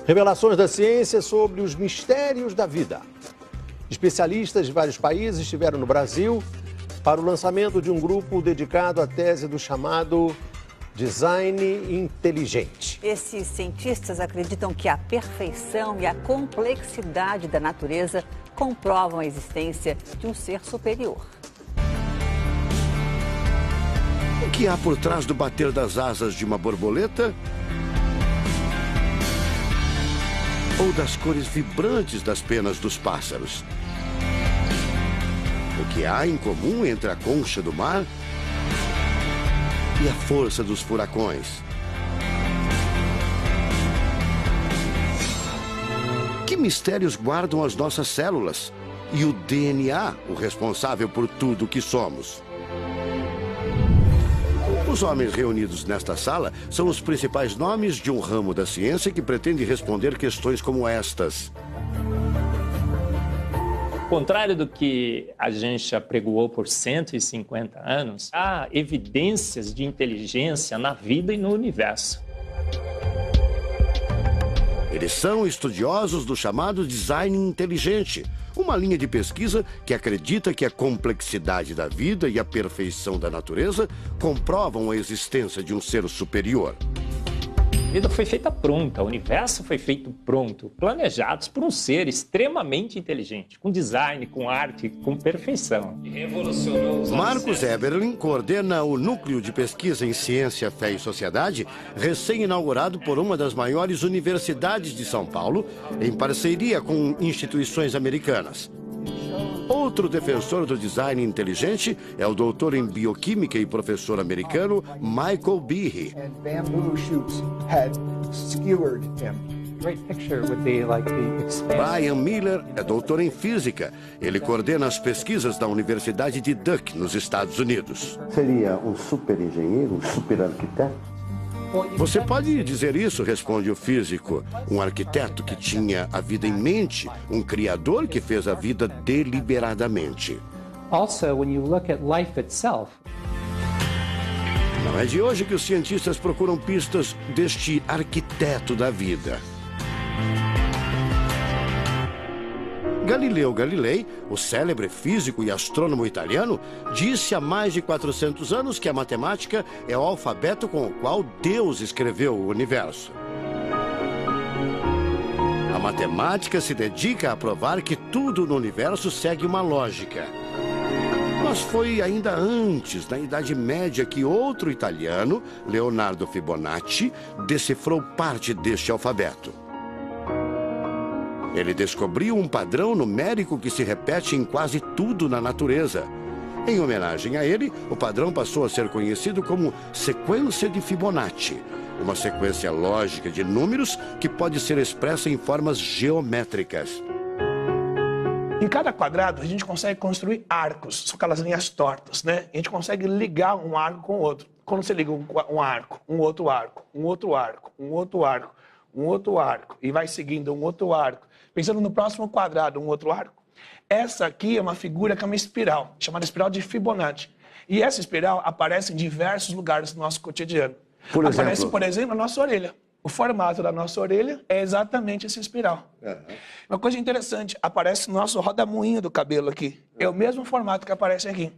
Revelações da ciência sobre os mistérios da vida. Especialistas de vários países estiveram no Brasil para o lançamento de um grupo dedicado à tese do chamado design inteligente. Esses cientistas acreditam que a perfeição e a complexidade da natureza comprovam a existência de um ser superior. O que há por trás do bater das asas de uma borboleta? Ou das cores vibrantes das penas dos pássaros? O que há em comum entre a concha do mar e a força dos furacões? Que mistérios guardam as nossas células e o DNA, o responsável por tudo o que somos? Os homens reunidos nesta sala são os principais nomes de um ramo da ciência que pretende responder questões como estas. Ao contrário do que a gente apregoou por 150 anos, há evidências de inteligência na vida e no universo. Eles são estudiosos do chamado design inteligente, uma linha de pesquisa que acredita que a complexidade da vida e a perfeição da natureza comprovam a existência de um ser superior. A vida foi feita pronta, o universo foi feito pronto, planejados por um ser extremamente inteligente, com design, com arte, com perfeição. Marcos Eberlin coordena o Núcleo de Pesquisa em Ciência, Fé e Sociedade, recém-inaugurado por uma das maiores universidades de São Paulo, em parceria com instituições americanas. Outro defensor do design inteligente é o doutor em bioquímica e professor americano Michael Behe. Brian Miller é doutor em física. Ele coordena as pesquisas da Universidade de Duke, nos Estados Unidos. Seria um super engenheiro, um super arquiteto? Você pode dizer isso, responde o físico. Um arquiteto que tinha a vida em mente, um criador que fez a vida deliberadamente. Also, when you look at life itself, não é de hoje que os cientistas procuram pistas deste arquiteto da vida. Galileu Galilei, o célebre físico e astrônomo italiano, disse há mais de 400 anos que a matemática é o alfabeto com o qual Deus escreveu o universo. A matemática se dedica a provar que tudo no universo segue uma lógica. Mas foi ainda antes, na Idade Média, que outro italiano, Leonardo Fibonacci, decifrou parte deste alfabeto. Ele descobriu um padrão numérico que se repete em quase tudo na natureza. Em homenagem a ele, o padrão passou a ser conhecido como sequência de Fibonacci, uma sequência lógica de números que pode ser expressa em formas geométricas. Em cada quadrado, a gente consegue construir arcos, são aquelas linhas tortas, né? A gente consegue ligar um arco com o outro. Quando você liga um arco, um outro arco, um outro arco, um outro arco, um outro arco, e vai seguindo um outro arco, pensando no próximo quadrado, um outro arco. Essa aqui é uma figura que é uma espiral, chamada espiral de Fibonacci. E essa espiral aparece em diversos lugares do nosso cotidiano. Aparece, por exemplo, na nossa orelha. O formato da nossa orelha é exatamente essa espiral. Uma coisa interessante, aparece no nosso rodamuinho do cabelo aqui. É o mesmo formato que aparece aqui.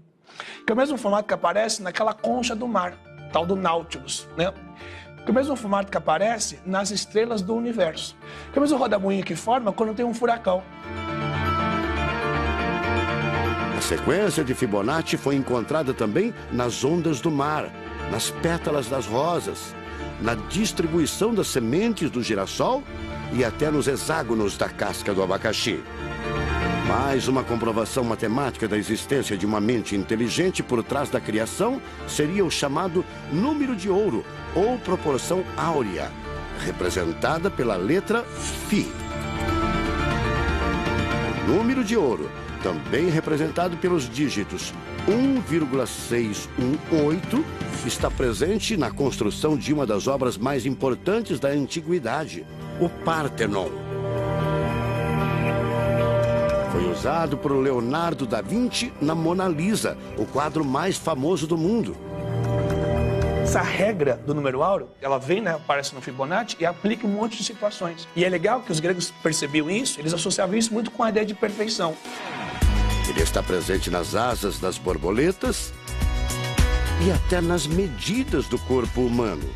Que é o mesmo formato que aparece naquela concha do mar, tal do Nautilus, né? Que é o mesmo formato que aparece nas estrelas do universo. Que é o mesmo rodamuinho que forma quando tem um furacão. A sequência de Fibonacci foi encontrada também nas ondas do mar, nas pétalas das rosas, na distribuição das sementes do girassol e até nos hexágonos da casca do abacaxi. Mais uma comprovação matemática da existência de uma mente inteligente por trás da criação seria o chamado número de ouro, ou proporção áurea, representada pela letra Φ. O número de ouro, também representado pelos dígitos 1,618, está presente na construção de uma das obras mais importantes da antiguidade, o Partenon. Foi usado por Leonardo da Vinci na Mona Lisa, o quadro mais famoso do mundo. Essa regra do número áureo, ela vem, né, aparece no Fibonacci e aplica em um monte de situações. E é legal que os gregos percebiam isso, eles associavam isso muito com a ideia de perfeição. Ele está presente nas asas das borboletas e até nas medidas do corpo humano.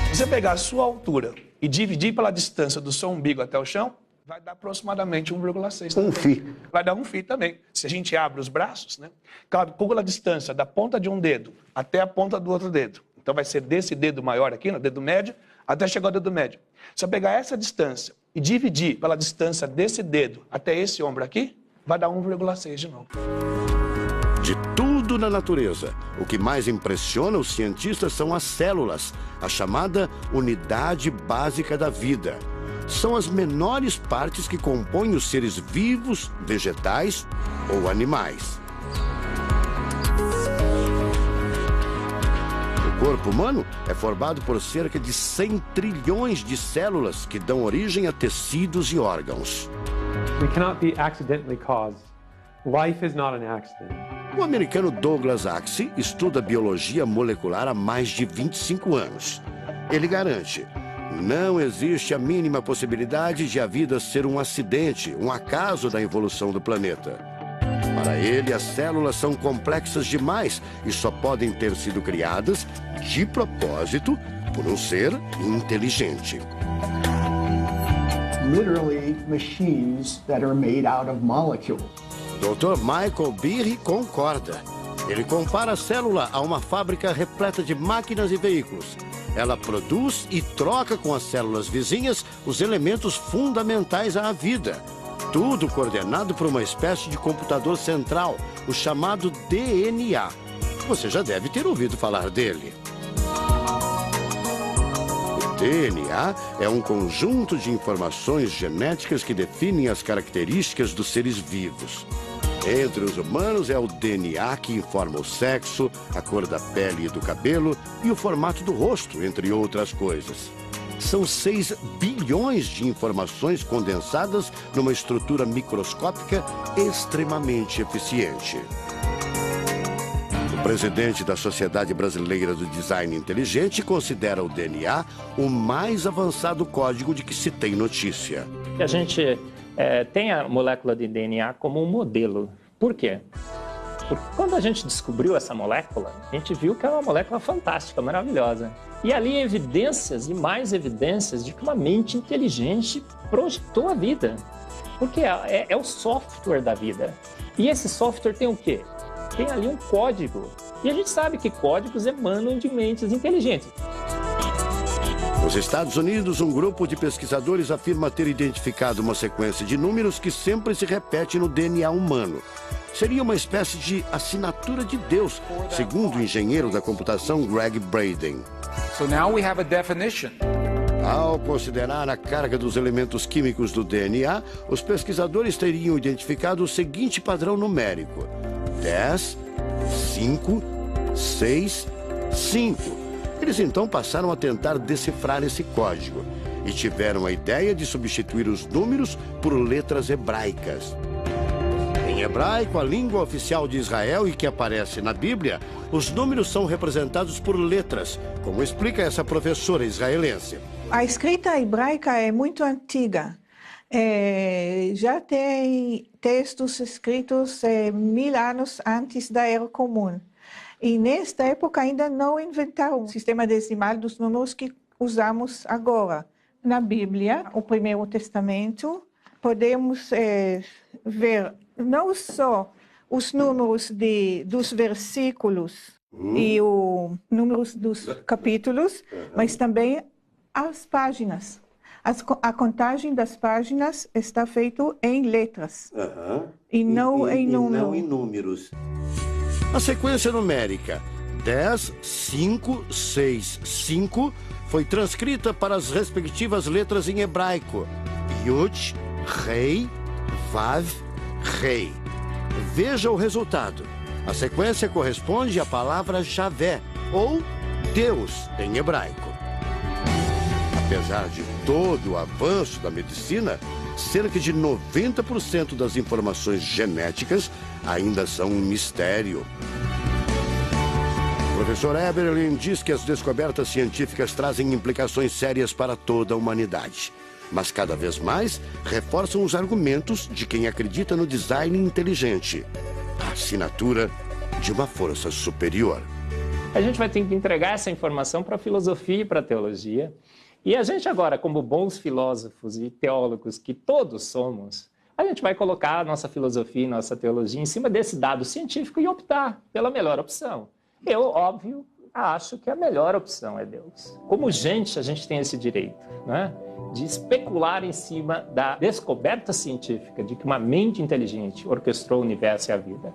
Se você pegar a sua altura e dividir pela distância do seu umbigo até o chão, vai dar aproximadamente 1,6. Um φ. Vai dar 1 φ também. Se a gente abre os braços, né? Calcula a distância da ponta de um dedo até a ponta do outro dedo. Então vai ser desse dedo maior aqui, no dedo médio, até chegar ao dedo médio. Se eu pegar essa distância e dividir pela distância desse dedo até esse ombro aqui, vai dar 1,6 de novo. De tudo na natureza, o que mais impressiona os cientistas são as células, a chamada unidade básica da vida. São as menores partes que compõem os seres vivos, vegetais ou animais. O corpo humano é formado por cerca de 100 trilhões de células que dão origem a tecidos e órgãos. We cannot be accidentally caused. Life is not an accident. O americano Douglas Axie estuda biologia molecular há mais de 25 anos. Ele garante: não existe a mínima possibilidade de a vida ser um acidente, um acaso da evolução do planeta. Para ele, as células são complexas demais e só podem ter sido criadas de propósito por um ser inteligente. Literally machines that are made out of molecules. Dr. Michael Behe concorda. Ele compara a célula a uma fábrica repleta de máquinas e veículos. Ela produz e troca com as células vizinhas os elementos fundamentais à vida. Tudo coordenado por uma espécie de computador central, o chamado DNA. Você já deve ter ouvido falar dele. O DNA é um conjunto de informações genéticas que definem as características dos seres vivos. Entre os humanos é o DNA que informa o sexo, a cor da pele e do cabelo e o formato do rosto, entre outras coisas. São 6 bilhões de informações condensadas numa estrutura microscópica extremamente eficiente. O presidente da Sociedade Brasileira do Design Inteligente considera o DNA o mais avançado código de que se tem notícia. A gente tem a molécula de DNA como um modelo. Por quê? Porque quando a gente descobriu essa molécula, a gente viu que era uma molécula fantástica, maravilhosa. E ali evidências e mais evidências de que uma mente inteligente projetou a vida. Porque é o software da vida. E esse software tem o quê? Tem ali um código. E a gente sabe que códigos emanam de mentes inteligentes. Nos Estados Unidos, um grupo de pesquisadores afirma ter identificado uma sequência de números que sempre se repete no DNA humano. Seria uma espécie de assinatura de Deus, segundo o engenheiro da computação Greg Braden. So now we have a definition. Ao considerar a carga dos elementos químicos do DNA, os pesquisadores teriam identificado o seguinte padrão numérico: 10, 5, 6, 5. Eles então passaram a tentar decifrar esse código e tiveram a ideia de substituir os números por letras hebraicas. Em hebraico, a língua oficial de Israel e que aparece na Bíblia, os números são representados por letras, como explica essa professora israelense. A escrita hebraica é muito antiga. Já tem textos escritos 1000 anos antes da Era Comum. E nesta época ainda não inventaram o sistema decimal dos números que usamos agora. Na Bíblia, o Primeiro Testamento, podemos ver não só os números dos versículos e os números dos capítulos, mas também as páginas. A contagem das páginas está feita em letras e não em números. A sequência numérica 10, 5, 6, 5 foi transcrita para as respectivas letras em hebraico: Yud, Rei, Vav, Rei. Veja o resultado. A sequência corresponde à palavra Javé, ou Deus em hebraico. Apesar de todo o avanço da medicina, cerca de 90% das informações genéticas ainda são um mistério. professor Eberlin diz que as descobertas científicas trazem implicações sérias para toda a humanidade, mas cada vez mais reforçam os argumentos de quem acredita no design inteligente, a assinatura de uma força superior. A gente vai ter que entregar essa informação para a filosofia e para a teologia. E a gente agora, como bons filósofos e teólogos que todos somos, a gente vai colocar a nossa filosofia e nossa teologia em cima desse dado científico e optar pela melhor opção. Eu, óbvio, acho que a melhor opção é Deus. Como gente, a gente tem esse direito, né, de especular em cima da descoberta científica de que uma mente inteligente orquestrou o universo e a vida.